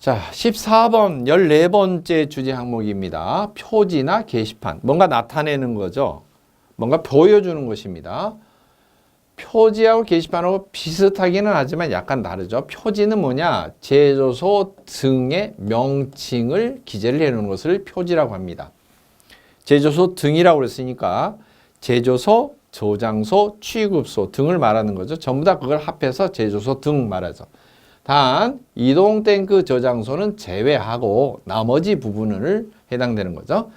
자, 14번 14번째 주제 항목입니다. 표지나 게시판. 뭔가 나타내는 거죠. 뭔가 보여주는 것입니다. 표지하고 게시판하고 비슷하기는 하지만 약간 다르죠. 표지는 뭐냐? 제조소 등의 명칭을 기재를 해놓은 것을 표지라고 합니다. 제조소 등이라고 그랬으니까 제조소, 저장소, 취급소 등을 말하는 거죠. 전부 다 그걸 합해서 제조소 등 말하죠. 단 이동탱크 저장소는 제외하고 나머지 부분을 해당되는 거죠.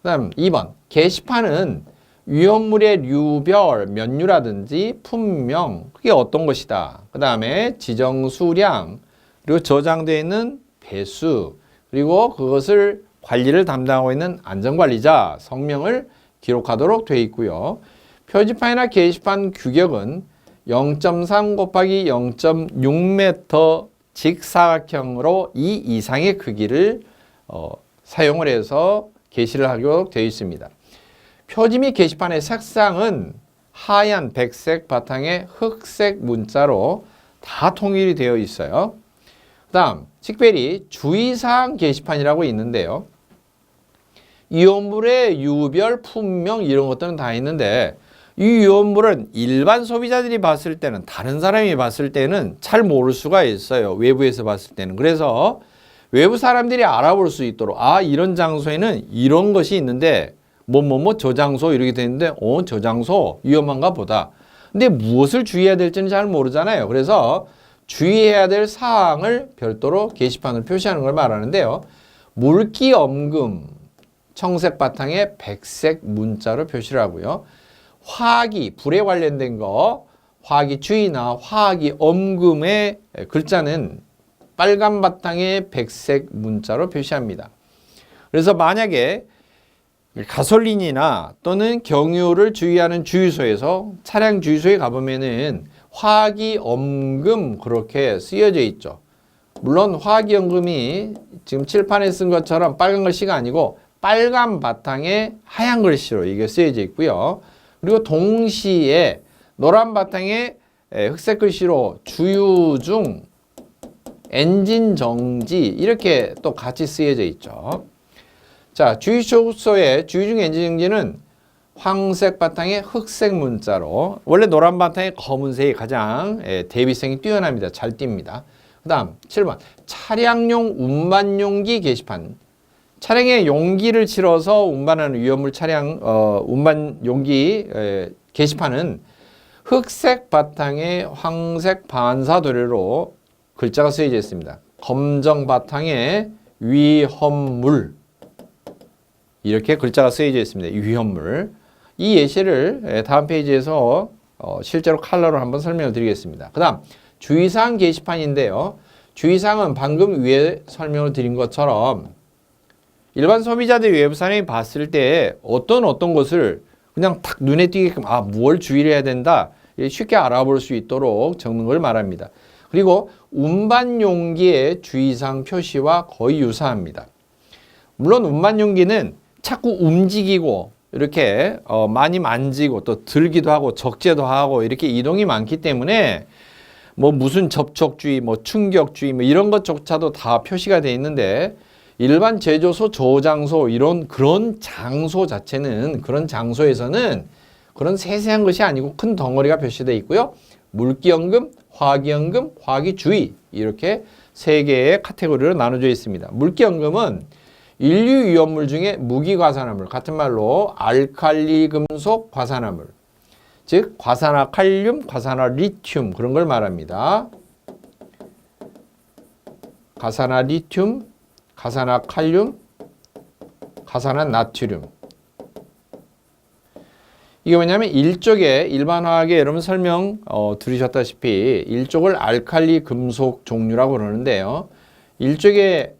그 다음 2번 게시판은 위험물의 류별, 면류라든지 품명, 그게 어떤 것이다. 그 다음에 지정 수량, 그리고 저장되어 있는 배수, 그리고 그것을 관리를 담당하고 있는 안전관리자 성명을 기록하도록 되어 있고요. 표지판이나 게시판 규격은 0.3 곱하기 0.6m 직사각형으로 이 이상의 크기를 사용을 해서 게시를 하도록 되어 있습니다. 표지 및 게시판의 색상은 하얀, 백색 바탕에 흑색 문자로 다 통일이 되어 있어요. 그 다음 특별히 주의사항 게시판이라고 있는데요. 위험물의 유별, 품명 이런 것들은 다 있는데 이 위험물은 일반 소비자들이 봤을 때는, 다른 사람이 봤을 때는 잘 모를 수가 있어요. 외부에서 봤을 때는. 그래서 외부 사람들이 알아볼 수 있도록 이런 장소에는 이런 것이 있는데 뭐뭐뭐 저장소 이렇게 되어 있는데 저장소 위험한가 보다. 근데 무엇을 주의해야 될지는 잘 모르잖아요. 그래서 주의해야 될 사항을 별도로 게시판을 표시하는 걸 말하는데요. 물기 엄금 청색 바탕에 백색 문자로 표시를 하고요. 화학이, 불에 관련된 거, 화학이 주의나 화학이 엄금의 글자는 빨간 바탕에 백색 문자로 표시합니다. 그래서 만약에 가솔린이나 또는 경유를 주의하는 주유소에서 차량 주유소에 가보면은 화학이 엄금 그렇게 쓰여져 있죠. 물론 화학이 엄금이 지금 칠판에 쓴 것처럼 빨간 글씨가 아니고 빨간 바탕에 하얀 글씨로 이게 쓰여져 있고요. 그리고 동시에 노란 바탕에 흑색 글씨로 주유 중, 엔진 정지 이렇게 또 같이 쓰여져 있죠. 자, 주유소의 주유 중 엔진 정지는 황색 바탕에 흑색 문자로, 원래 노란 바탕에 검은색이 가장 대비성이 뛰어납니다. 잘 띕니다. 그 다음 7번 차량용 운반용기 게시판. 차량에 용기를 실어서 운반하는 위험물 차량 운반 용기 게시판은 흑색 바탕에 황색 반사 도료로 글자가 쓰여져 있습니다. 검정 바탕에 위험물 이렇게 글자가 쓰여져 있습니다. 위험물. 이 예시를 다음 페이지에서 실제로 컬러로 한번 설명을 드리겠습니다. 그 다음 주의사항 게시판인데요. 주의사항은 방금 위에 설명을 드린 것처럼 일반 소비자들이 외부 사람이 봤을 때 어떤 것을 그냥 탁 눈에 띄게끔 뭘 주의를 해야 된다 쉽게 알아볼 수 있도록 적는 걸 말합니다. 그리고 운반 용기의 주의사항 표시와 거의 유사합니다. 물론 운반 용기는 자꾸 움직이고 이렇게 많이 만지고 또 들기도 하고 적재도 하고 이렇게 이동이 많기 때문에 무슨 접촉주의, 충격주의 이런 것조차도 다 표시가 되어 있는데 일반 제조소, 저장소 그런 장소 자체는 그런 장소에서는 그런 세세한 것이 아니고 큰 덩어리가 표시되어 있고요. 물기연금, 화학연금, 화학주의 이렇게 세 개의 카테고리로 나눠져 있습니다. 물기연금은 인류 위험물 중에 무기과산화물, 같은 말로 알칼리 금속 과산화물, 즉 과산화칼륨, 과산화리튬 그런 걸 말합니다. 과산화리튬, 과산화칼륨, 과산화나트륨. 이게 뭐냐면 일족에 일반 화학에 여러분 설명 들으셨다시피 일족을 알칼리 금속 종류라고 그러는데요. 일족의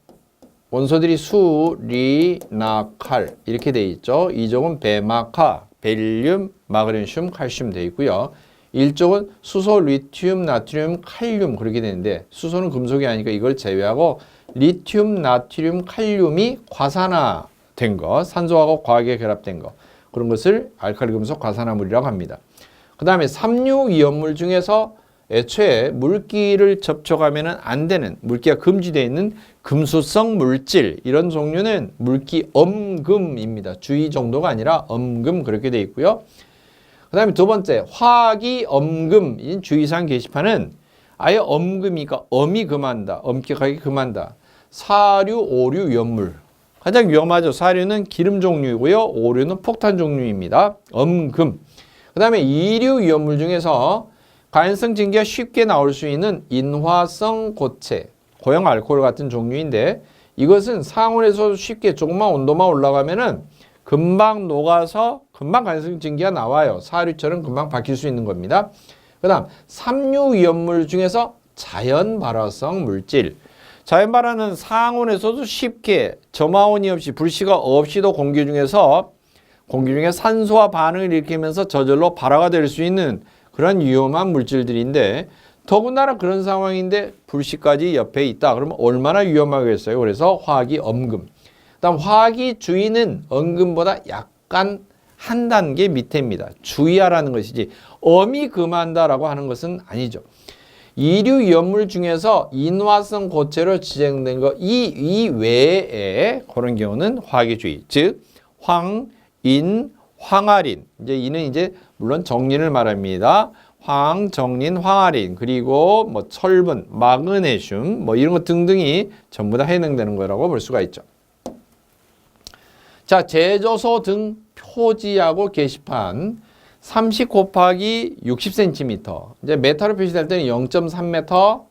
원소들이 수, 리, 나, 칼 이렇게 되어 있죠. 이족은 베마카, 벨륨, 마그네슘, 칼슘 되어 있고요. 일족은 수소, 리튬, 나트륨, 칼륨 그렇게 되는데 수소는 금속이 아니니까 이걸 제외하고 리튬, 나트륨, 칼륨이 과산화된 거, 산소하고 과하게 결합된 거 그런 것을 알칼리 금속 과산화물이라고 합니다. 그 다음에 삼류 위험물 중에서 애초에 물기를 접촉하면 안 되는, 물기가 금지되어 있는 금수성 물질, 이런 종류는 물기 엄금입니다. 주의 정도가 아니라 엄금, 그렇게 되어 있고요. 그 다음에 두 번째, 화기 엄금인 주의사항 게시판은 아예 엄금이니까 엄이 금한다, 엄격하게 금한다. 사류, 오류, 위험물. 가장 위험하죠. 사류는 기름 종류이고요. 오류는 폭탄 종류입니다. 엄금. 그 다음에 이류 위험물 중에서 가연성 증기가 쉽게 나올 수 있는 인화성 고체, 고형 알코올 같은 종류인데, 이것은 상온에서 쉽게 조금만 온도만 올라가면은 금방 녹아서 금방 가연성 증기가 나와요. 사류처럼 금방 바뀔 수 있는 겁니다. 그 다음 삼류 위험물 중에서 자연 발화성 물질. 자연 발화는 상온에서도 쉽게 점화원이 없이 불씨가 없이도 공기 중에 산소와 반응을 일으키면서 저절로 발화가 될 수 있는 그런 위험한 물질들인데, 더군다나 그런 상황인데 불씨까지 옆에 있다. 그러면 얼마나 위험하겠어요. 그래서 화기 엄금. 그다음 화기 주의는 엄금보다 약간 한 단계 밑에입니다. 주의하라는 것이지 엄이 금한다라고 하는 것은 아니죠. 이류 위험물 중에서 인화성 고체로 지정된 거 이 외에 그런 경우는 화기주의, 즉 황, 인, 황아린. 이제 이는 이제 물론 정린을 말합니다. 황, 정린, 황아린, 그리고 뭐 철분, 마그네슘, 뭐 이런 것 등등이 전부 다 해당되는 거라고 볼 수가 있죠. 자, 제조소 등 표지하고 게시판 30 곱하기 60cm. 이제 메타로 표시될 때는 0.3m,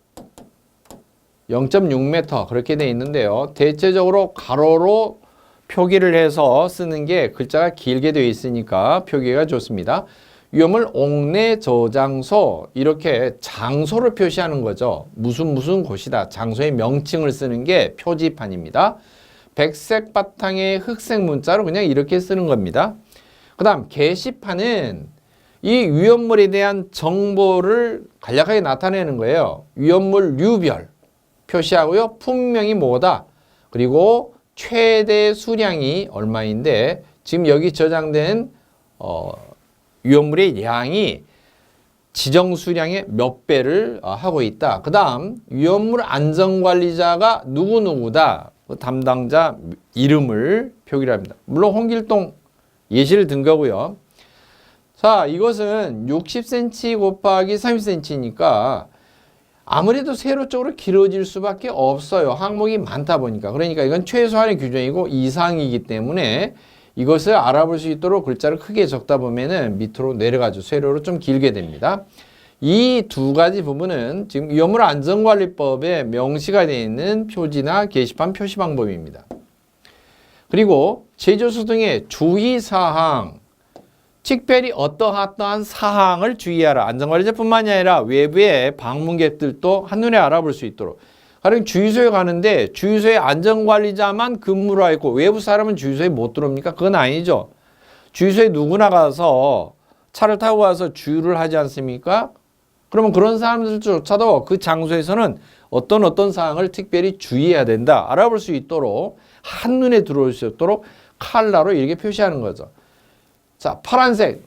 0.6m 그렇게 돼 있는데요. 대체적으로 가로로 표기를 해서 쓰는 게 글자가 길게 되어 있으니까 표기가 좋습니다. 위험을 옥내 저장소, 이렇게 장소를 표시하는 거죠. 무슨 곳이다. 장소의 명칭을 쓰는 게 표지판입니다. 백색 바탕에 흑색 문자로 그냥 이렇게 쓰는 겁니다. 그 다음 게시판은 이 위험물에 대한 정보를 간략하게 나타내는 거예요. 위험물 류별 표시하고요. 품명이 뭐다. 그리고 최대 수량이 얼마인데, 지금 여기 저장된 위험물의 양이 지정 수량의 몇 배를 하고 있다. 그 다음 위험물 안전관리자가 누구누구다. 담당자 이름을 표기를 합니다. 물론 홍길동 예시를 든 거고요. 자, 이것은 60cm 곱하기 30cm니까 아무래도 세로 쪽으로 길어질 수밖에 없어요. 항목이 많다 보니까. 그러니까 이건 최소한의 규정이고 이상이기 때문에 이것을 알아볼 수 있도록 글자를 크게 적다 보면은 밑으로 내려가죠. 세로로 좀 길게 됩니다. 이 두 가지 부분은 지금 위험물 안전관리법에 명시가 되어 있는 표지나 게시판 표시 방법입니다. 그리고 제조소 등의 주의사항, 특별히 어떠한 사항을 주의하라. 안전관리자뿐만이 아니라 외부의 방문객들도 한눈에 알아볼 수 있도록. 가령 주유소에 가는데 주유소에 안전관리자만 근무를 하고 있고 외부 사람은 주유소에 못 들어옵니까? 그건 아니죠. 주유소에 누구나 가서 차를 타고 가서 주유를 하지 않습니까? 그러면 그런 사람들조차도 그 장소에서는 어떤 사항을 특별히 주의해야 된다. 알아볼 수 있도록 한눈에 들어올 수 있도록 칼라로 이렇게 표시하는 거죠. 자, 파란색,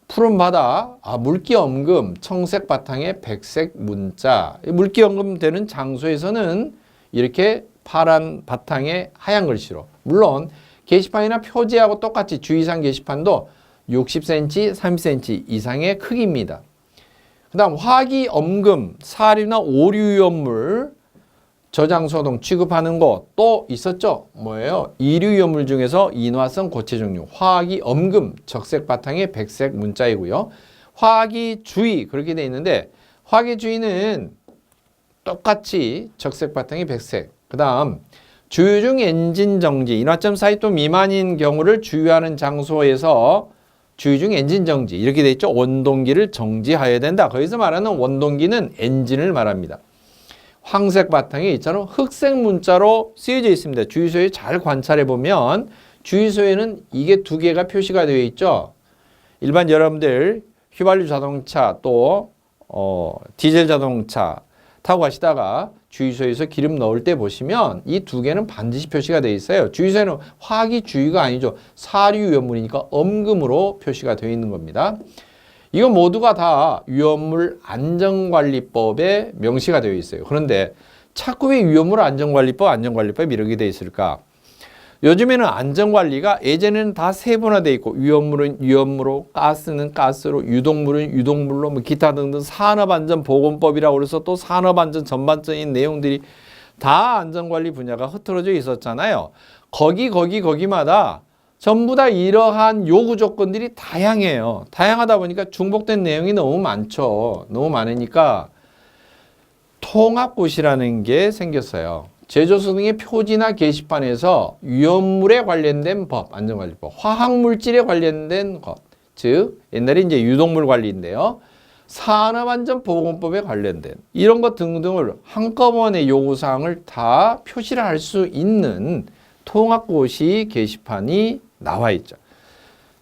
푸른 바다, 물기 엄금, 청색 바탕에 백색 문자. 물기 엄금 되는 장소에서는 이렇게 파란 바탕에 하얀 글씨로. 물론 게시판이나 표지하고 똑같이 주의사항 게시판도 60cm, 30cm 이상의 크기입니다. 그 다음 화기 엄금, 사류나 오류 위험물 저장소 등 취급하는 것 또 있었죠. 뭐예요? 이류 위험물 중에서 인화성 고체 종류, 화기 엄금, 적색 바탕에 백색 문자이고요. 화기 주의 그렇게 돼 있는데 화기 주의는 똑같이 적색 바탕에 백색. 그 다음 주유 중 엔진 정지, 인화점 40도 미만인 경우를 주유하는 장소에서 주유 중 엔진 정지 이렇게 돼 있죠. 원동기를 정지하여야 된다. 거기서 말하는 원동기는 엔진을 말합니다. 황색 바탕에 있잖아요. 흑색 문자로 쓰여져 있습니다. 주유소에 잘 관찰해 보면 주유소에는 이게 두 개가 표시가 되어 있죠. 일반 여러분들 휘발유 자동차 또 디젤 자동차 타고 가시다가 주유소에서 기름 넣을 때 보시면 이 두 개는 반드시 표시가 되어 있어요. 주유소에는 화기 주유가 아니죠. 사류 위험물이니까 엄금으로 표시가 되어 있는 겁니다. 이거 모두가 다 위험물 안전관리법에 명시가 되어 있어요. 그런데 자꾸 왜 위험물 안전관리법 이렇게 되어 있을까? 요즘에는 안전관리가 예전에는 다 세분화되어 있고 위험물은 위험물로, 가스는 가스로, 유독물은 유독물로, 뭐 기타 등등 산업안전보건법이라고 그래서 또 산업안전 전반적인 내용들이 다 안전관리 분야가 흐트러져 있었잖아요. 거기마다 전부 다 이러한 요구 조건들이 다양해요. 다양하다 보니까 중복된 내용이 너무 많죠. 너무 많으니까 통합고시라는 게 생겼어요. 제조소 등의 표지나 게시판에서 위험물에 관련된 법, 안전관리법, 화학물질에 관련된 것, 즉 옛날에 이제 유독물 관리인데요. 산업안전보건법에 관련된 이런 것 등등을 한꺼번에 요구사항을 다 표시를 할 수 있는 통합고시 게시판이 나와 있죠.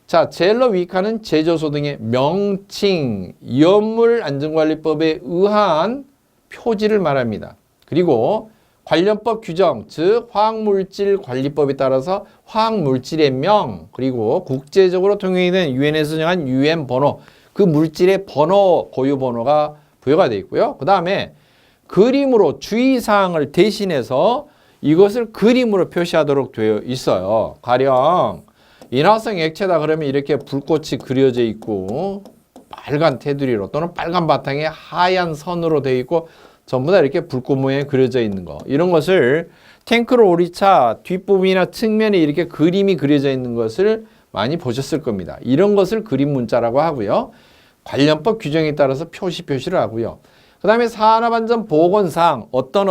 자, 젤러 위카는 제조소 등의 명칭, 위험물 안전관리법에 의한 표지를 말합니다. 그리고 관련법 규정, 즉 화학물질 관리법에 따라서 화학물질의 명, 그리고 국제적으로 통용이 된 유엔에서 정한 유엔 번호, 그 물질의 번호, 고유 번호가 부여가 되어 있고요. 그 다음에 그림으로 주의사항을 대신해서 이것을 그림으로 표시하도록 되어 있어요. 가령 인화성 액체다 그러면 이렇게 불꽃이 그려져 있고 빨간 테두리로 또는 빨간 바탕에 하얀 선으로 되어 있고 전부 다 이렇게 불꽃 모양이 그려져 있는 거. 이런 것을 탱크로 오리차 뒷부분이나 측면에 이렇게 그림이 그려져 있는 것을 많이 보셨을 겁니다. 이런 것을 그림 문자라고 하고요. 관련법 규정에 따라서 표시를 하고요. 그 다음에 산업안전보건상 어떤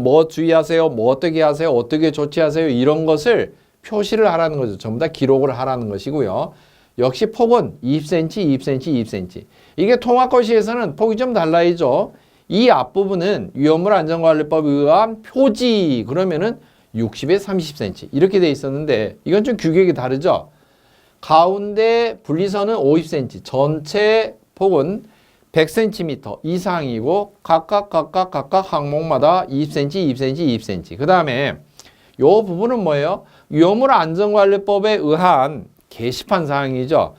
뭐 주의하세요, 뭐 어떻게 하세요, 어떻게 조치하세요 이런 것을 표시를 하라는 거죠. 전부 다 기록을 하라는 것이고요. 역시 폭은 20cm, 20cm, 20cm. 이게 통합고시에서는 폭이 좀 달라이죠. 이 앞부분은 위험물 안전관리법에 의한 표지 그러면은 60에 30cm 이렇게 돼 있었는데 이건 좀 규격이 다르죠. 가운데 분리선은 50cm, 전체 폭은 100cm 이상이고 각각 항목마다 20cm, 20cm, 20cm. 그 다음에 요 부분은 뭐예요? 위험물 안전관리법에 의한 게시판 사항이죠.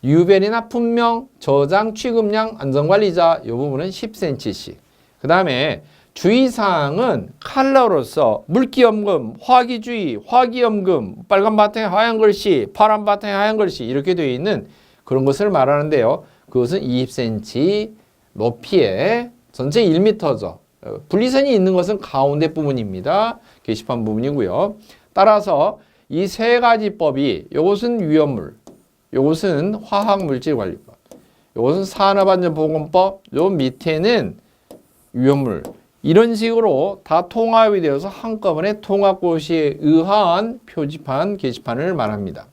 유별이나 품명, 저장, 취급량, 안전관리자 이 부분은 10cm씩. 그 다음에 주의사항은 컬러로서 물기염금, 화기주의, 화기염금, 빨간 바탕에 하얀 글씨, 파란 바탕에 하얀 글씨 이렇게 되어 있는 그런 것을 말하는데요. 그것은 20cm 높이에 전체 1m죠. 분리선이 있는 것은 가운데 부분입니다. 게시판 부분이고요. 따라서 이 세 가지 법이 이것은 위험물, 이것은 화학물질관리법, 이것은 산업안전보건법, 요 밑에는 위험물 이런 식으로 다 통합이 되어서 한꺼번에 통합고시에 의한 표지판, 게시판을 말합니다.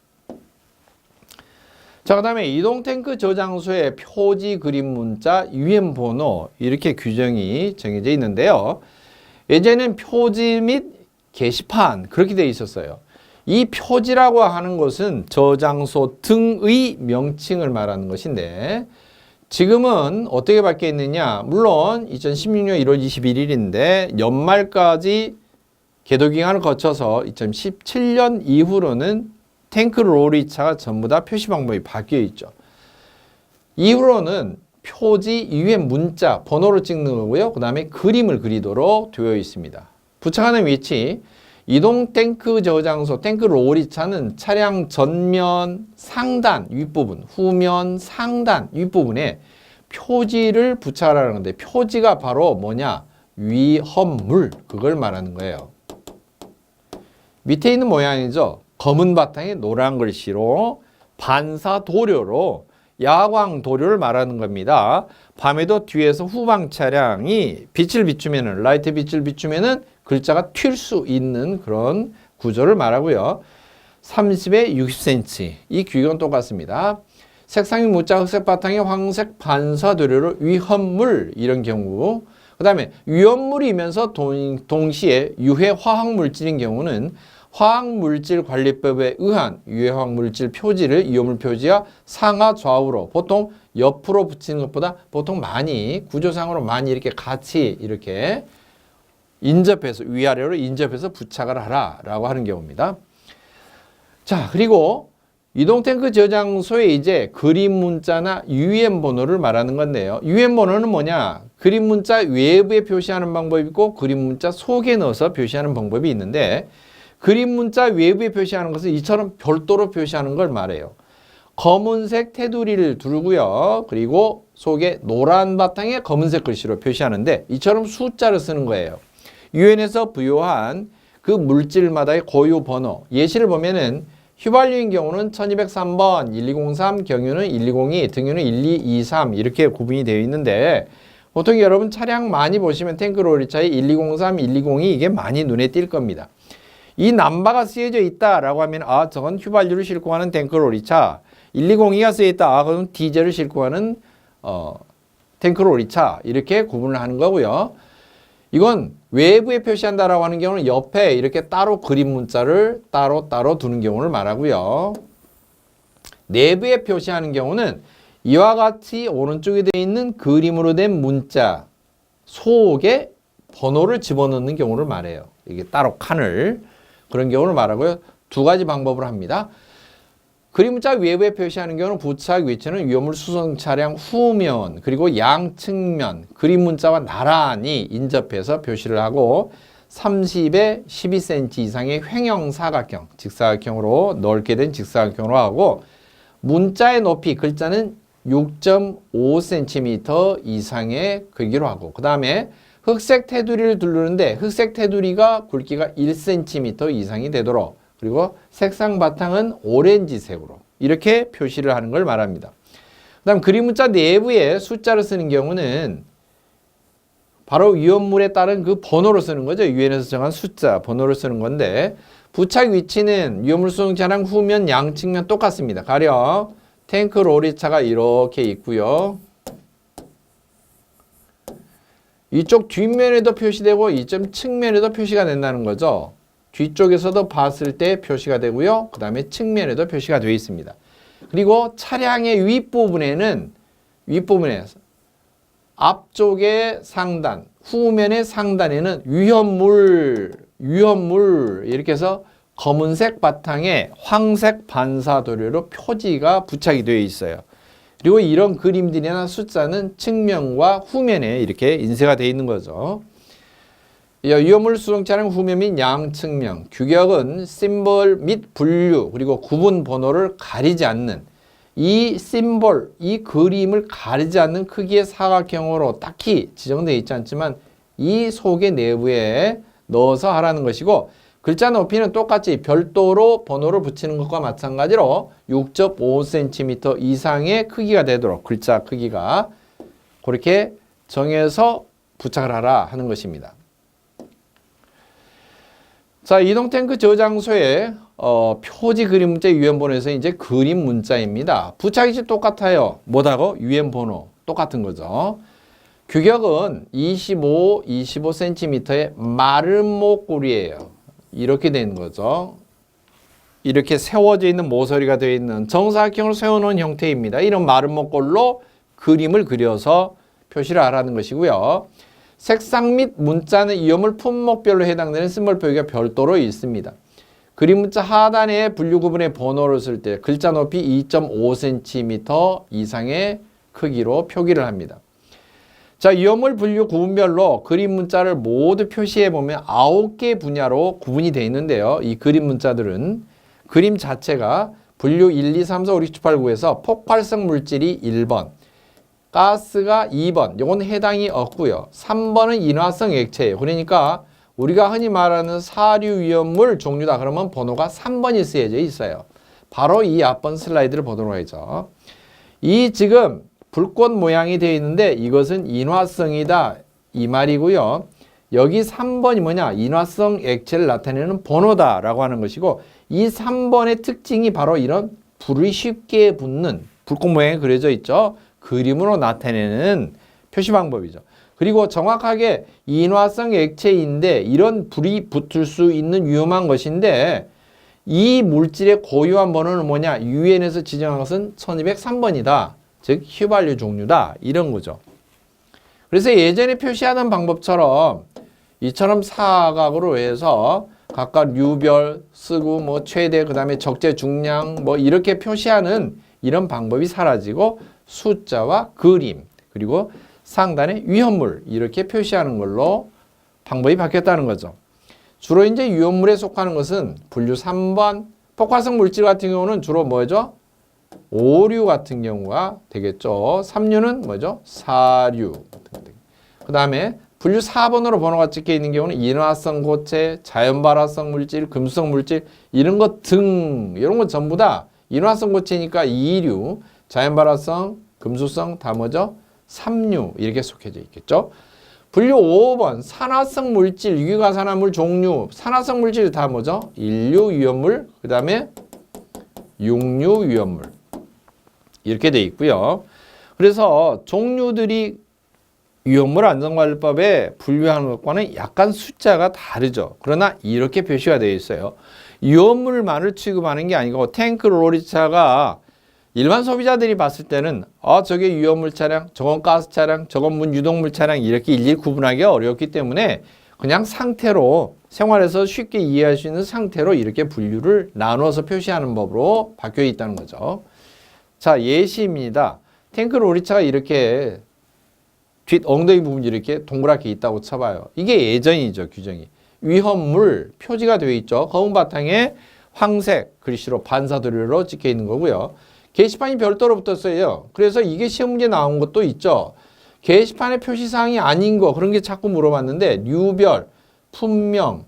자, 그 다음에 이동탱크 저장소의 표지 그림 문자 유엔 번호 이렇게 규정이 정해져 있는데요. 예전에는 표지 및 게시판 그렇게 되어 있었어요. 이 표지라고 하는 것은 저장소 등의 명칭을 말하는 것인데 지금은 어떻게 바뀌어 있느냐. 물론 2016년 1월 21일인데 연말까지 계도 기간을 거쳐서 2017년 이후로는 탱크 로리차가 전부 다 표시 방법이 바뀌어 있죠. 이후로는 표지 유엔 문자 번호로 찍는 거고요. 그 다음에 그림을 그리도록 되어 있습니다. 부착하는 위치 이동 탱크 저장소 탱크 로리차는 차량 전면 상단 윗부분 후면 상단 윗부분에 표지를 부착하라는 건데 표지가 바로 뭐냐 위험물 그걸 말하는 거예요. 밑에 있는 모양이죠. 검은 바탕에 노란 글씨로 반사 도료로 야광 도료를 말하는 겁니다. 밤에도 뒤에서 후방 차량이 빛을 비추면은 라이트 빛을 비추면은 글자가 튈 수 있는 그런 구조를 말하고요. 30에 60cm 이 규격은 똑같습니다. 색상이 무자 흑색 바탕에 황색 반사 도료로 위험물 이런 경우 그 다음에 위험물이면서 동시에 유해 화학물질인 경우는 화학물질관리법에 의한 유해화학물질 표지를 위험물 표지와 상하 좌우로 보통 옆으로 붙이는 것보다 보통 많이 구조상으로 많이 이렇게 같이 이렇게 인접해서 위아래로 인접해서 부착을 하라라고 하는 경우입니다. 자, 그리고 이동탱크 저장소에 이제 그림 문자나 UN 번호를 말하는 건데요. UN 번호는 뭐냐? 그림 문자 외부에 표시하는 방법이 있고 그림 문자 속에 넣어서 표시하는 방법이 있는데 그림 문자 외부에 표시하는 것은 이처럼 별도로 표시하는 걸 말해요. 검은색 테두리를 두르고요. 그리고 속에 노란 바탕에 검은색 글씨로 표시하는데 이처럼 숫자를 쓰는 거예요. UN에서 부여한 그 물질마다의 고유 번호. 예시를 보면은 휘발유인 경우는 1203번, 1203, 경유는 1202, 등유는 1223 이렇게 구분이 되어 있는데 보통 여러분 차량 많이 보시면 탱크 로리차에 1203, 1202 이게 많이 눈에 띌 겁니다. 이 남바가 쓰여져 있다라고 하면 아 저건 휘발유를 싣고 가는 탱크 로리차, 1202가 쓰여 있다. 아 그럼 디젤을 싣고 가는 탱크 로리차 이렇게 구분을 하는 거고요. 이건 외부에 표시한다라고 하는 경우는 옆에 이렇게 따로 그림 문자를 따로 두는 경우를 말하고요. 내부에 표시하는 경우는 이와 같이 오른쪽에 되어 있는 그림으로 된 문자 속에 번호를 집어넣는 경우를 말해요. 이게 따로 칸을 그런 경우를 말하고요. 두 가지 방법을 합니다. 그림 문자 외부에 표시하는 경우는 부착 위치는 위험물 수송 차량 후면 그리고 양측면 그림 문자와 나란히 인접해서 표시를 하고 30에 12cm 이상의 횡형 사각형, 직사각형으로 넓게 된 직사각형으로 하고 문자의 높이 글자는 6.5cm 이상의 크기로 하고 그 다음에 흑색 테두리를 두르는데 흑색 테두리가 굵기가 1cm 이상이 되도록 그리고 색상 바탕은 오렌지색으로 이렇게 표시를 하는 걸 말합니다. 그 다음 그림 문자 내부에 숫자를 쓰는 경우는 바로 위험물에 따른 그 번호를 쓰는 거죠. UN에서 정한 숫자, 번호를 쓰는 건데 부착 위치는 위험물 수송 차량 후면 양측면 똑같습니다. 가령 탱크 로리차가 이렇게 있고요. 이쪽 뒷면에도 표시되고 이쪽 측면에도 표시가 된다는 거죠. 뒤쪽에서도 봤을 때 표시가 되고요. 그 다음에 측면에도 표시가 되어 있습니다. 그리고 차량의 윗부분에 앞쪽의 상단, 후면의 상단에는 위험물 이렇게 해서 검은색 바탕에 황색 반사 도료로 표지가 부착이 되어 있어요. 그리고 이런 그림들이나 숫자는 측면과 후면에 이렇게 인쇄가 되어 있는 거죠. 위험물 수송 차량 후면 및 양측면 규격은 심볼 및 분류 그리고 구분 번호를 가리지 않는 이 심볼, 이 그림을 가리지 않는 크기의 사각형으로 딱히 지정되어 있지 않지만 이 속의 내부에 넣어서 하라는 것이고 글자 높이는 똑같이 별도로 번호를 붙이는 것과 마찬가지로 6.5cm 이상의 크기가 되도록 글자 크기가 그렇게 정해서 부착을 하라 하는 것입니다. 자, 이동탱크 저장소에 표지 그림 문자 UN 번호에서 이제 그림 문자입니다. 부착위치 똑같아요. 뭐다고? UN 번호 똑같은 거죠. 규격은 25cm의 마른 목걸이에요. 이렇게 되는 거죠. 이렇게 세워져 있는 모서리가 되어 있는 정사각형으로 세워놓은 형태입니다. 이런 마른 목걸로 그림을 그려서 표시를 하라는 것이고요. 색상 및 문자는 위험물 품목별로 해당되는 심볼 표기가 별도로 있습니다. 그림 문자 하단에 분류 구분의 번호를 쓸 때 글자 높이 2.5cm 이상의 크기로 표기를 합니다. 자, 위험물 분류 구분별로 그림 문자를 모두 표시해 보면 9개 분야로 구분이 되어 있는데요. 이 그림 문자들은 그림 자체가 분류 1, 2, 3, 4, 5, 6, 7, 8, 9에서 폭발성 물질이 1번, 가스가 2번, 요건 해당이 없고요. 3번은 인화성 액체예요. 그러니까 우리가 흔히 말하는 사류 위험물 종류다 그러면 번호가 3번이 쓰여져 있어요. 바로 이 앞번 슬라이드를 보도록 하죠. 이 지금 불꽃 모양이 되어 있는데 이것은 인화성이다 이 말이고요. 여기 3번이 뭐냐? 인화성 액체를 나타내는 번호다라고 하는 것이고 이 3번의 특징이 바로 이런 불이 쉽게 붙는 불꽃 모양이 그려져 있죠. 그림으로 나타내는 표시 방법이죠. 그리고 정확하게 인화성 액체인데 이런 불이 붙을 수 있는 위험한 것인데 이 물질의 고유한 번호는 뭐냐? UN에서 지정한 것은 1203번이다. 즉 휘발유 종류다. 이런 거죠. 그래서 예전에 표시하던 방법처럼 이처럼 사각으로 해서 각각 류별 쓰고 뭐 최대 그다음에 적재 중량 뭐 이렇게 표시하는 이런 방법이 사라지고 숫자와 그림 그리고 상단에 위험물 이렇게 표시하는 걸로 방법이 바뀌었다는 거죠. 주로 이제 위험물에 속하는 것은 분류 3번 폭발성 물질 같은 경우는 주로 뭐죠? 5류 같은 경우가 되겠죠. 3류는 뭐죠? 4류. 그 다음에 분류 4번으로 번호가 찍혀 있는 경우는 인화성 고체, 자연발화성 물질, 금수성 물질 이런 것 등 이런 것 전부 다 인화성 고체니까 2류, 자연발화성, 금수성 다 뭐죠? 3류 이렇게 속해져 있겠죠. 분류 5번 산화성 물질, 유기가산화물 종류, 산화성 물질 다 뭐죠? 1류 위험물, 그 다음에 6류 위험물 이렇게 돼 있고요. 그래서 종류들이 위험물 안전관리법에 분류하는 것과는 약간 숫자가 다르죠. 그러나 이렇게 표시가 되어 있어요. 위험물만을 취급하는 게 아니고 탱크 로리차가 일반 소비자들이 봤을 때는 저게 위험물 차량, 저건 가스 차량, 저건 문유동물 차량 이렇게 일일이 구분하기가 어렵기 때문에 그냥 상태로 생활에서 쉽게 이해할 수 있는 상태로 이렇게 분류를 나눠서 표시하는 법으로 바뀌어 있다는 거죠. 자, 예시입니다. 탱크 로리차가 이렇게 뒷 엉덩이 부분이 이렇게 동그랗게 있다고 쳐봐요. 이게 예전이죠, 규정이. 위험물 표지가 되어 있죠. 검은 바탕에 황색 글씨로 반사도료로 찍혀 있는 거고요. 게시판이 별도로 붙었어요. 그래서 이게 시험 문제 나온 것도 있죠. 게시판의 표시사항이 아닌 거 그런 게 자꾸 물어봤는데 류별, 품명,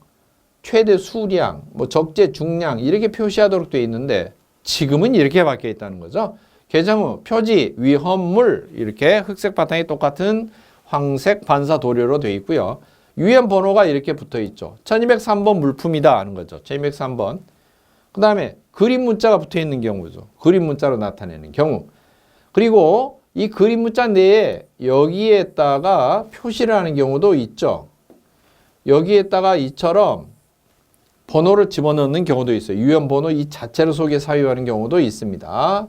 최대 수량, 뭐 적재 중량 이렇게 표시하도록 되어 있는데 지금은 이렇게 바뀌어 있다는 거죠. 개정 후 표지, 위험물 이렇게 흑색 바탕이 똑같은 황색 반사 도료로 되어 있고요. 유엔 번호가 이렇게 붙어 있죠. 1203번 물품이다 하는 거죠. 1203번. 그 다음에 그림 문자가 붙어 있는 경우죠. 그림 문자로 나타내는 경우. 그리고 이 그림 문자 내에 여기에다가 표시를 하는 경우도 있죠. 여기에다가 이처럼 번호를 집어넣는 경우도 있어요. 유엔 번호 이 자체를 속에 사유하는 경우도 있습니다.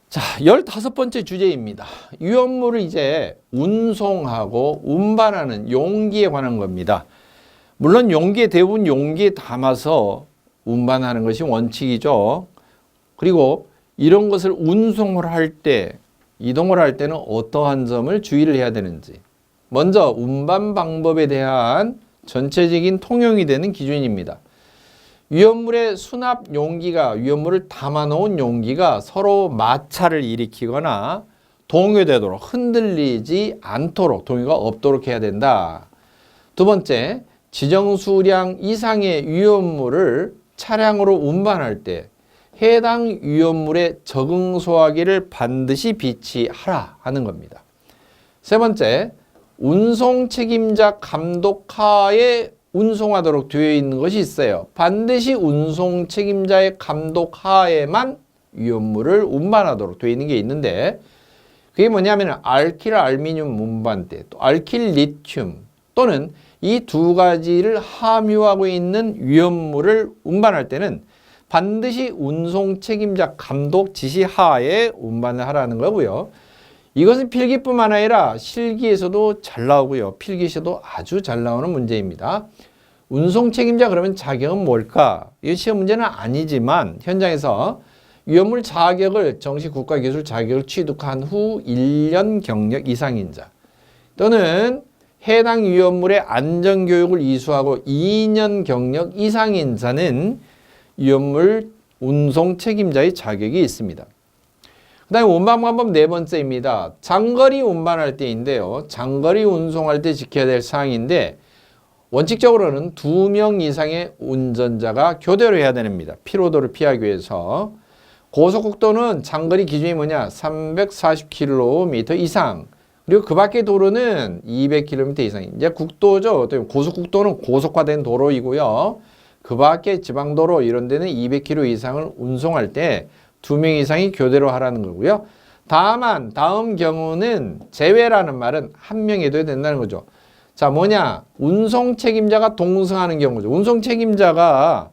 자, 15번째 주제입니다. 위험물을 이제 운송하고 운반하는 용기에 관한 겁니다. 물론 용기에 대부분 용기에 담아서 운반하는 것이 원칙이죠. 그리고 이런 것을 운송을 할 때, 이동을 할 때는 어떠한 점을 주의를 해야 되는지. 먼저 운반 방법에 대한 전체적인 통용이 되는 기준입니다. 위험물의 수납 용기가 위험물을 담아놓은 용기가 서로 마찰을 일으키거나 동요되도록 흔들리지 않도록 동요가 없도록 해야 된다. 두 번째, 지정 수량 이상의 위험물을 차량으로 운반할 때 해당 위험물의 적응 소화기를 반드시 비치하라 하는 겁니다. 세 번째, 운송 책임자 감독하에 운송하도록 되어 있는 것이 있어요. 반드시 운송 책임자의 감독하에만 위험물을 운반하도록 되어 있는 게 있는데 그게 뭐냐면 알킬 알미늄 운반대, 또 알킬 리튬 또는 이 두 가지를 함유하고 있는 위험물을 운반할 때는 반드시 운송 책임자 감독 지시 하에 운반을 하라는 거고요. 이것은 필기뿐만 아니라 실기에서도 잘 나오고요. 필기에서도 아주 잘 나오는 문제입니다. 운송 책임자 그러면 자격은 뭘까? 이 시험 문제는 아니지만 현장에서 위험물 자격을 정식 국가기술 자격을 취득한 후 1년 경력 이상인 자 또는 해당 위험물의 안전교육을 이수하고 2년 경력 이상인 자는 위험물 운송 책임자의 자격이 있습니다. 그 다음에 운반 방법 네 번째입니다. 장거리 운반할 때인데요. 장거리 운송할 때 지켜야 될 사항인데 원칙적으로는 2명 이상의 운전자가 교대로 해야 됩니다. 피로도를 피하기 위해서. 고속국도는 장거리 기준이 뭐냐? 340km 이상. 그리고 그 밖의 도로는 200km 이상. 이제 국도죠. 고속국도는 고속화된 도로이고요. 그 밖의 지방도로 이런 데는 200km 이상을 운송할 때 2명 이상이 교대로 하라는 거고요. 다만 다음 경우는 제외라는 말은 1명이 돼도 된다는 거죠. 자, 뭐냐? 운송 책임자가 동승하는 경우죠. 운송 책임자가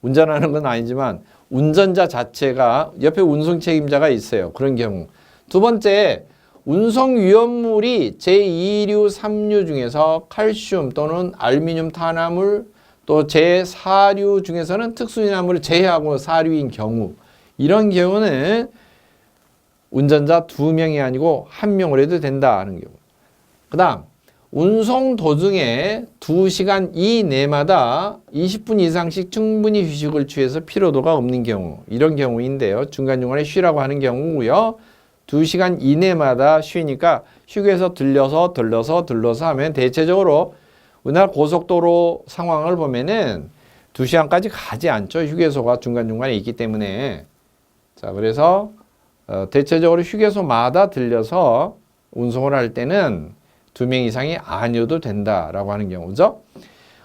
운전하는 건 아니지만 운전자 자체가 옆에 운송 책임자가 있어요. 그런 경우. 두 번째, 운송 위험물이 제2류, 3류 중에서 칼슘 또는 알루미늄 탄화물 또 제4류 중에서는 특수진화물을 제외하고 4류인 경우 이런 경우는 운전자 2명이 아니고 1명을 해도 된다 하는 경우. 그 다음 운송 도중에 2시간 이내마다 20분 이상씩 충분히 휴식을 취해서 피로도가 없는 경우 이런 경우인데요. 중간중간에 쉬라고 하는 경우고요. 2시간 이내마다 쉬니까 휴게소 들러서 하면 대체적으로 우리나라 고속도로 상황을 보면은 2시간까지 가지 않죠. 휴게소가 중간중간에 있기 때문에. 자, 그래서 대체적으로 휴게소마다 들려서 운송을 할 때는 2명 이상이 아니어도 된다라고 하는 경우죠.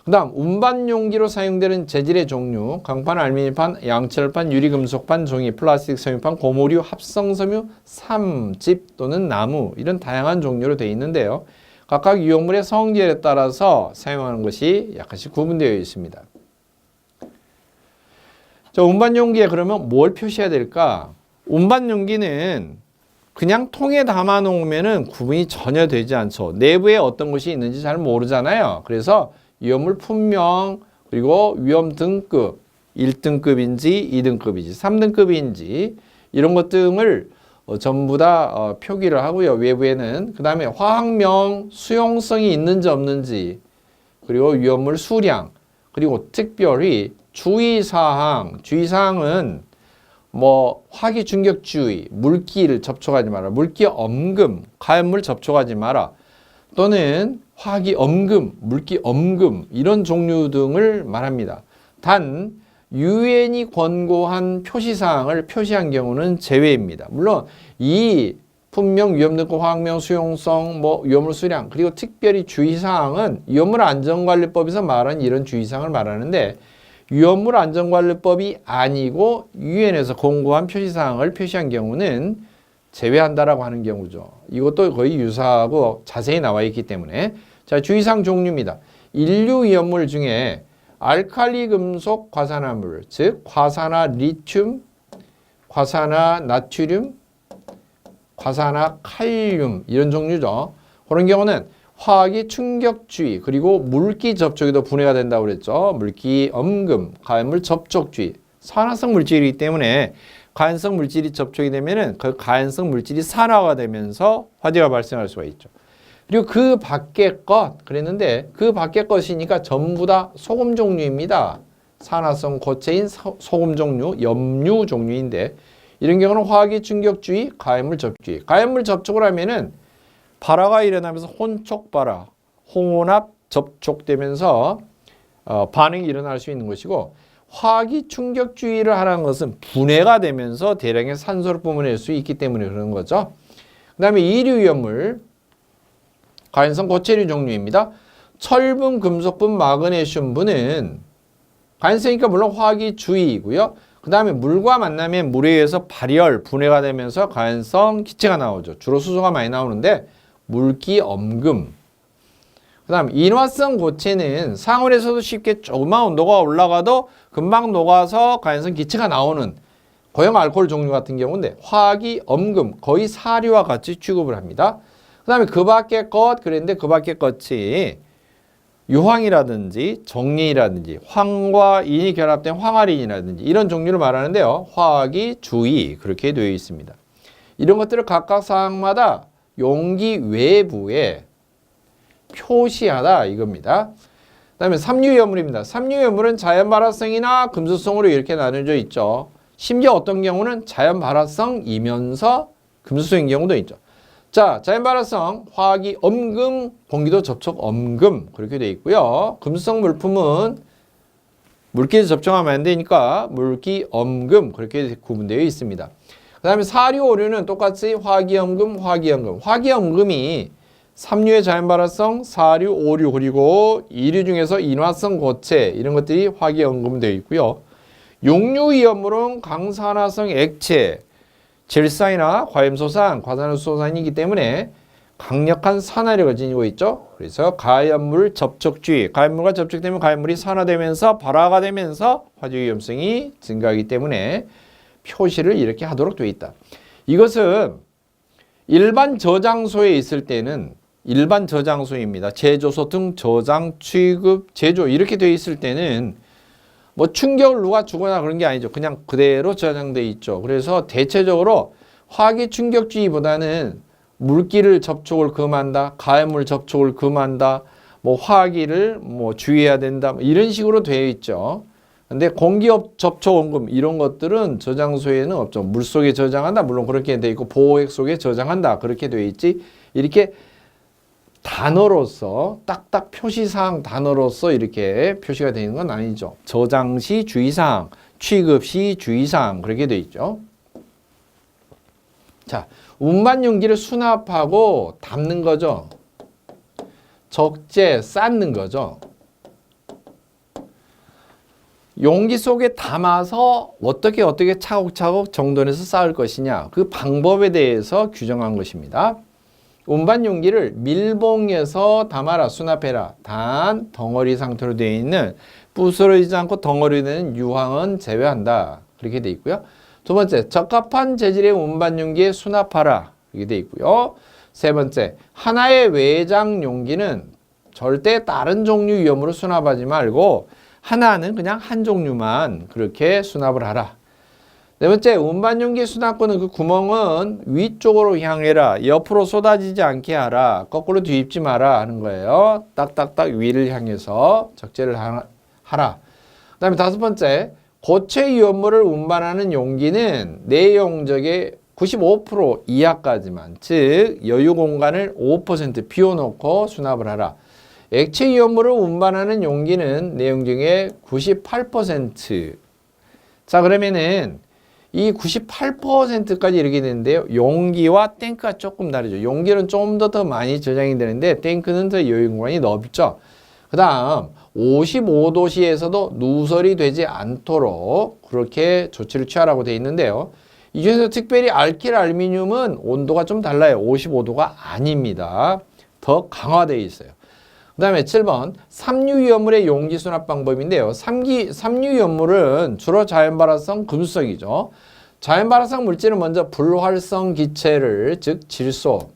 그 다음 운반 용기로 사용되는 재질의 종류 강판, 알루미늄판, 양철판, 유리금속판, 종이, 플라스틱 섬유판, 고무류, 합성섬유, 삼집 또는 나무 이런 다양한 종류로 되어 있는데요. 각각 유효물의 성질에 따라서 사용하는 것이 약간씩 구분되어 있습니다. 자, 운반 용기에 그러면 뭘 표시해야 될까? 운반 용기는 그냥 통에 담아 놓으면은 구분이 전혀 되지 않죠. 내부에 어떤 것이 있는지 잘 모르잖아요. 그래서 위험물 품명 그리고 위험 등급 1등급인지 2등급인지 3등급인지 이런 것 등을 전부 다 표기를 하고요. 외부에는 그 다음에 화학명 수용성이 있는지 없는지 그리고 위험물 수량 그리고 특별히 주의사항은 뭐 화기 충격 주의, 물기를 접촉하지 마라, 물기 엄금, 가연물 접촉하지 마라 또는 화기 엄금, 물기 엄금 이런 종류 등을 말합니다. 단 유엔이 권고한 표시사항을 표시한 경우는 제외입니다. 물론 이 품명, 위험등급, 화학명, 수용성, 위험물 수량 그리고 특별히 주의사항은 위험물 안전관리법에서 말하는 이런 주의사항을 말하는데 위험물 안전관리법이 아니고 유엔에서 권고한 표시사항을 표시한 경우는 제외한다라고 하는 경우죠. 이것도 거의 유사하고 자세히 나와 있기 때문에 자, 주의사항 종류입니다. 인류 위험물 중에 알칼리 금속 과산화물, 즉 과산화 리튬, 과산화 나트륨, 과산화 칼륨 이런 종류죠. 그런 경우는 화학이 충격주의 그리고 물기 접촉에도 분해가 된다고 그랬죠. 물기 엄금, 가연물 접촉주의, 산화성 물질이기 때문에 가연성 물질이 접촉이 되면은 그 가연성 물질이 산화가 되면서 화재가 발생할 수가 있죠. 그리고 그 밖의 것 그랬는데 그 밖의 것이니까 전부 다 소금 종류입니다. 산화성 고체인 소금 종류, 염류 종류인데 이런 경우는 화학이 충격주의, 가연물 접촉주의. 가연물 접촉을 하면은 발화가 일어나면서 혼촉발화, 혼합 접촉되면서 반응이 일어날 수 있는 것이고 화학이 충격주의를 하는 것은 분해가 되면서 대량의 산소를 뿜어낼 수 있기 때문에 그런 거죠. 그 다음에 이류 위험물, 가연성 고체류 종류입니다. 철분, 금속분, 마그네슘분은 가연성이니까 물론 화학이 주의이고요. 그 다음에 물과 만나면 물에 의해서 발열, 분해가 되면서 가연성 기체가 나오죠. 주로 수소가 많이 나오는데 물기 엄금. 그 다음 인화성 고체는 상온에서도 쉽게 조그만 온도가 올라가도 금방 녹아서 가연성 기체가 나오는 고형 알코올 종류 같은 경우인데 화학이 엄금, 거의 사류와 같이 취급을 합니다. 그 다음에 그 밖의 것 그랬는데 그 밖의 것이 유황이라든지 정리라든지 황과 인이 결합된 황화린이라든지 이런 종류를 말하는데요. 화학이 주의 그렇게 되어 있습니다. 이런 것들을 각각 사항마다 용기 외부에 표시하다 이겁니다. 그 다음에 삼류위험물입니다. 삼류위험물은 자연발화성이나 금수성으로 이렇게 나눠져 있죠. 심지어 어떤 경우는 자연발화성이면서 금수성인 경우도 있죠. 자, 자연발화성, 화학이 엄금, 공기도 접촉 엄금 그렇게 되어 있고요. 금수성 물품은 물기에 접촉하면 안 되니까 물기 엄금 그렇게 구분되어 있습니다. 그 다음에 사류, 오류는 똑같이 화기엄금, 화기엄금. 화기엄금이 3류의 자연발화성, 사류, 오류 그리고 2류 중에서 인화성 고체 이런 것들이 화기엄금 되어 있고요. 용류위험물은 강산화성 액체, 질산이나 과염소산, 과산화수소산이기 때문에 강력한 산화력을 지니고 있죠. 그래서 가연물 접촉주의, 가연물과 접촉되면 가연물이 산화되면서 발화가 되면서 화재 위험성이 증가하기 때문에 표시를 이렇게 하도록 되어 있다. 이것은 일반 저장소에 있을 때는 일반 저장소입니다. 제조소 등 저장, 취급, 제조 이렇게 돼 있을 때는 뭐 충격을 누가 주거나 그런 게 아니죠. 그냥 그대로 저장돼 있죠. 그래서 대체적으로 화기 충격주의보다는 물기를 접촉을 금한다, 가해물 접촉을 금한다, 뭐 화기를 뭐 주의해야 된다, 이런 식으로 되어 있죠. 근데 공기 접촉 원금 이런 것들은 저장소에는 없죠. 물 속에 저장한다, 물론 그렇게 돼 있고 보호액 속에 저장한다, 그렇게 되어 있지. 이렇게 단어로서 딱딱 표시사항 단어로서 이렇게 표시가 되는 건 아니죠. 저장 시 주의사항, 취급 시 주의사항 그렇게 되어 있죠. 자, 운반 용기를 수납하고 담는 거죠. 적재 쌓는 거죠. 용기 속에 담아서 어떻게 차곡차곡 정돈해서 쌓을 것이냐, 그 방법에 대해서 규정한 것입니다. 운반 용기를 밀봉해서 담아라, 수납해라. 단 덩어리 상태로 되어 있는 부스러지지 않고 덩어리 되는 유황은 제외한다. 그렇게 되어 있고요. 두 번째, 적합한 재질의 운반 용기에 수납하라. 이렇게 되어 있고요. 세 번째, 하나의 외장 용기는 절대 다른 종류 위험으로 수납하지 말고 하나는 그냥 한 종류만 그렇게 수납을 하라. 네 번째, 운반 용기 수납구는 그 구멍은 위쪽으로 향해라. 옆으로 쏟아지지 않게 하라. 거꾸로 뒤집지 마라 하는 거예요. 딱딱딱 위를 향해서 적재를 하라. 그 다음에 다섯 번째, 고체 위험물을 운반하는 용기는 내용적의 95% 이하까지만, 즉 여유 공간을 5% 비워놓고 수납을 하라. 액체 위험물을 운반하는 용기는 내용중에 98%. 자, 그러면은 이 98%까지 이렇게 되는데요. 용기와 탱크가 조금 다르죠. 용기는 좀 더 많이 저장이 되는데 탱크는 더 여유 공간이 넓죠. 그 다음 55도씨에서도 누설이 되지 않도록 그렇게 조치를 취하라고 되어 있는데요. 이 중에서 특별히 알킬 알루미늄은 온도가 좀 달라요. 55도가 아닙니다. 더 강화되어 있어요. 그 다음에 7번 삼유위험물의 용기 수납 방법인데요. 삼유위험물은 주로 자연발화성 금속이죠. 자연발화성 물질은 먼저 불활성 기체를, 즉 질소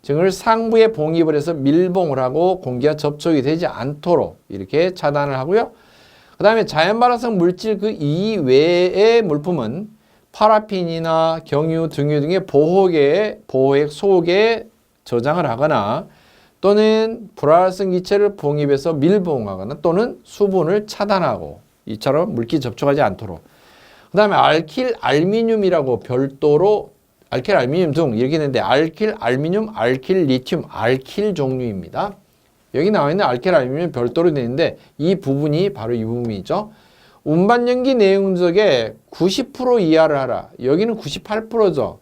등을 상부에 봉입을 해서 밀봉을 하고 공기와 접촉이 되지 않도록 이렇게 차단을 하고요. 그 다음에 자연발화성 물질 그 이외의 물품은 파라핀이나 경유, 등유 등의 보호액 속에 저장을 하거나 또는 불활성 기체를 봉입해서 밀봉하거나 또는 수분을 차단하고 이처럼 물기 접촉하지 않도록. 그 다음에 알킬 알루미늄이라고 별도로 알킬 알루미늄 등 이렇게 되는데 알킬 알루미늄, 알킬 리튬, 알킬 종류입니다. 여기 나와 있는 알킬 알루미늄 별도로 되는데 이 부분이 바로 이 부분이죠. 운반 용기 내용적의 90% 이하를 하라. 여기는 98%죠.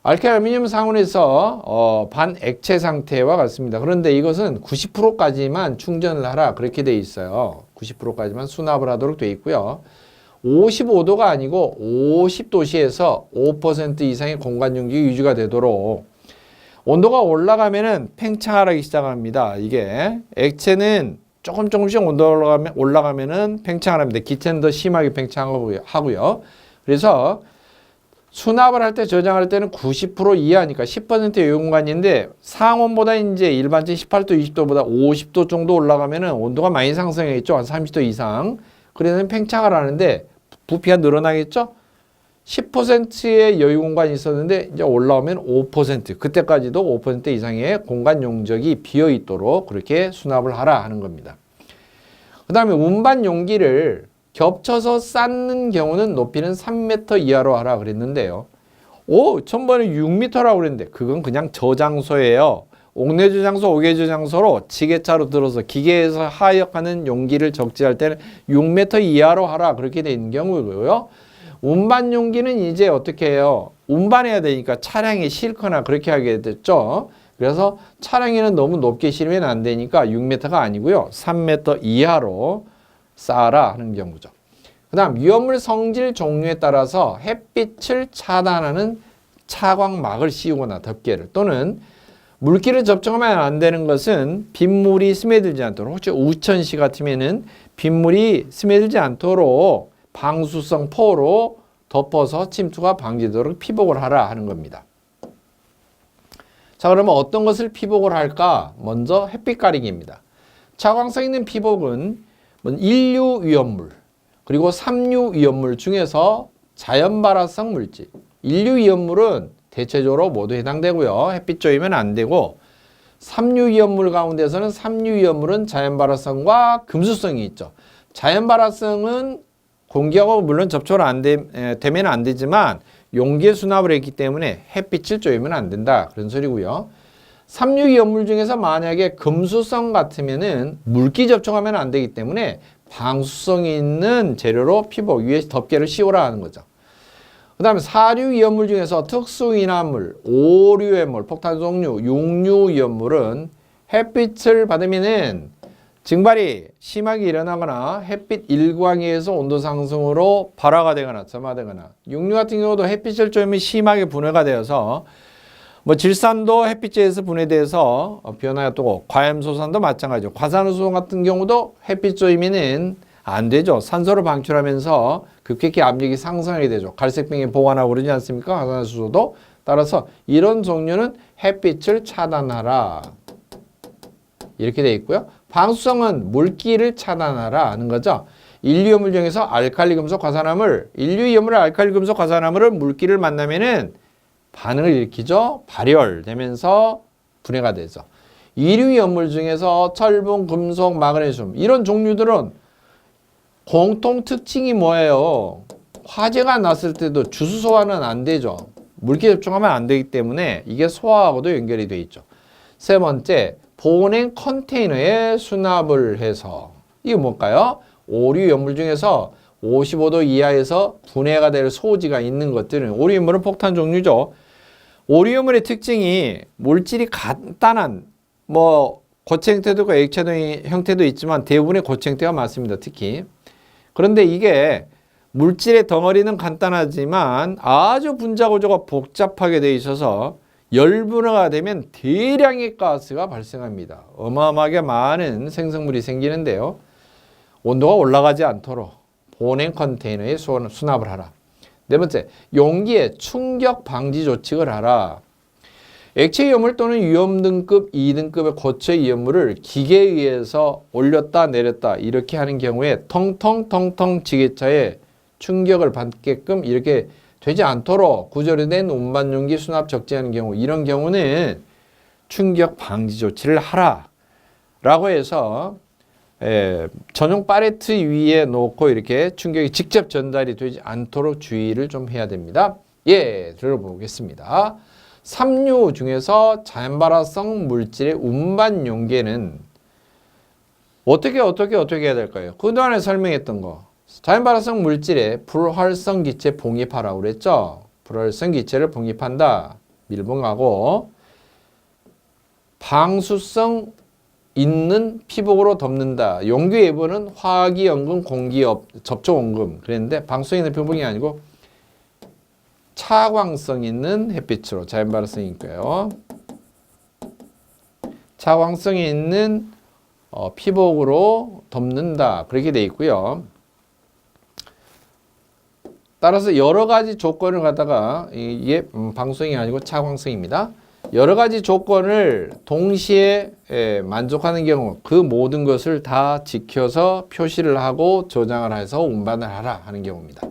알킬 알루미늄 상온에서 반액체 상태와 같습니다. 그런데 이것은 90%까지만 충전을 하라 그렇게 돼 있어요. 90%까지만 수납을 하도록 돼 있고요. 55도가 아니고 50도씨에서 5% 이상의 공간 용기 유지가 되도록 온도가 올라가면은 팽창하기 시작합니다. 이게 액체는 조금씩 온도가 올라가면은 팽창을 합니다. 기체는 더 심하게 팽창하고요. 그래서 수납을 할 때, 저장할 때는 90% 이하니까 10% 여유 공간인데 상온보다 이제 일반적인 18도, 20도보다 50도 정도 올라가면은 온도가 많이 상승했죠. 한 30도 이상. 그래서 팽창을 하는데 부피가 늘어나겠죠. 10%의 여유 공간이 있었는데 이제 올라오면 5%, 그때까지도 5% 이상의 공간 용적이 비어 있도록 그렇게 수납을 하라 하는 겁니다. 그 다음에 운반 용기를 겹쳐서 쌓는 경우는 높이는 3m 이하로 하라 그랬는데요. 전번에 6m라고 그랬는데 그건 그냥 저장소예요. 옥내 저장소, 옥외 저장소로 지게차로 들어서 기계에서 하역하는 용기를 적재할 때는 6m 이하로 하라 그렇게 돼 있는 경우고요. 운반 용기는 이제 어떻게 해요? 운반해야 되니까 차량에 싣거나 그렇게 하게 됐죠. 그래서 차량에는 너무 높게 실으면 안 되니까 6m가 아니고요. 3m 이하로 쌓아라 하는 경우죠. 그 다음 위험물 성질 종류에 따라서 햇빛을 차단하는 차광막을 씌우거나 덮개를 또는 물기를 접촉하면 안 되는 것은 빗물이 스며들지 않도록, 혹시 우천시 같으면은 빗물이 스며들지 않도록 방수성 포로 덮어서 침투가 방지되도록 피복을 하라 하는 겁니다. 자, 그러면 어떤 것을 피복을 할까? 먼저 햇빛 가리기입니다. 차광성 있는 피복은 인류 위험물 그리고 삼류 위험물 중에서 자연 발화성 물질, 인류 위험물은 대체적으로 모두 해당되고요. 햇빛 쬐이면 안 되고, 삼류 위험물 가운데서는 삼류 위험물은 자연 발화성과 금수성이 있죠. 자연 발화성은 공기하고 물론 접촉을 되면 안 되지만 용기에 수납을 했기 때문에 햇빛을 쬐면 안 된다, 그런 소리고요. 삼류 위험물 중에서 만약에 금수성 같으면은 물기 접촉하면 안 되기 때문에 방수성이 있는 재료로 피복 위에 덮개를 씌우라 하는 거죠. 그 다음에 사류 위험물 중에서 특수인화물, 오류의 물, 폭탄 종류, 육류 위험물은 햇빛을 받으면은 증발이 심하게 일어나거나 햇빛 일광에 의해서 온도 상승으로 발화가 되거나 점화되거나, 육류 같은 경우도 햇빛을 쬐면 심하게 분해가 되어서 질산도 햇빛에 의해서 분해돼서 변화가 뜨고, 과염소산도 마찬가지죠. 과산화수소 같은 경우도 햇빛 쬐면은 안 되죠. 산소를 방출하면서 급격히 압력이 상승하게 되죠. 갈색병에 보관하고 그러지 않습니까? 과산화수소도. 따라서 이런 종류는 햇빛을 차단하라, 이렇게 되어 있고요. 방수성은 물기를 차단하라 하는 거죠. 인류염물 중에서 알칼리 금속 화산화물, 인류염물 알칼리 금속 화산화물은 물기를 만나면은 반응을 일으키죠. 발열되면서 분해가 되죠. 이류염물 중에서 철분, 금속, 마그네슘, 이런 종류들은 공통 특징이 뭐예요? 화재가 났을 때도 주수 소화는 안 되죠. 물기 접촉하면 안 되기 때문에 이게 소화하고도 연결이 돼 있죠. 세 번째, 보냉 컨테이너에 수납을 해서, 이게 뭘까요? 오류염물 중에서 55도 이하에서 분해가 될 소지가 있는 것들은, 오류염물은 폭탄 종류죠. 오류염물의 특징이 물질이 간단한 고체 형태도 있고 액체 형태도 있지만 대부분의 고체 형태가 많습니다. 특히. 그런데 이게 물질의 덩어리는 간단하지만 아주 분자 구조가 복잡하게 되어 있어서 열분해가 되면 대량의 가스가 발생합니다. 어마어마하게 많은 생성물이 생기는데요. 온도가 올라가지 않도록 보냉 컨테이너에 수납을 하라. 네 번째, 용기에 충격 방지 조치를 하라. 액체 위험물 또는 위험 등급 2등급의 고체 위험물을 기계에 의해서 올렸다 내렸다 이렇게 하는 경우에 텅텅텅텅 지게차에 충격을 받게끔 이렇게 되지 않도록 구조된 운반 용기 수납 적재하는 경우, 이런 경우는 충격 방지 조치를 하라 라고 해서 전용 팔레트 위에 놓고 이렇게 충격이 직접 전달이 되지 않도록 주의를 좀 해야 됩니다. 예, 들어보겠습니다. 삼류 중에서 자연발화성 물질의 운반 용기에는 어떻게 해야 될까요? 그동안에 설명했던 거. 자연발화성 물질에 불활성 기체 봉입하라고 그랬죠? 불활성 기체를 봉입한다. 밀봉하고, 방수성 있는 피복으로 덮는다. 용기 외부는 화학이 연금, 공기 접촉 원금 그랬는데, 방수성 있는 피복이 아니고 차광성 있는 햇빛으로, 자연 발화성이 있고요. 차광성이 있는 피복으로 덮는다. 그렇게 돼 있고요. 따라서 여러 가지 조건을 갖다가, 이게 방수성이 아니고 차광성입니다. 여러 가지 조건을 동시에 만족하는 경우 그 모든 것을 다 지켜서 표시를 하고 저장을 해서 운반을 하라 하는 경우입니다.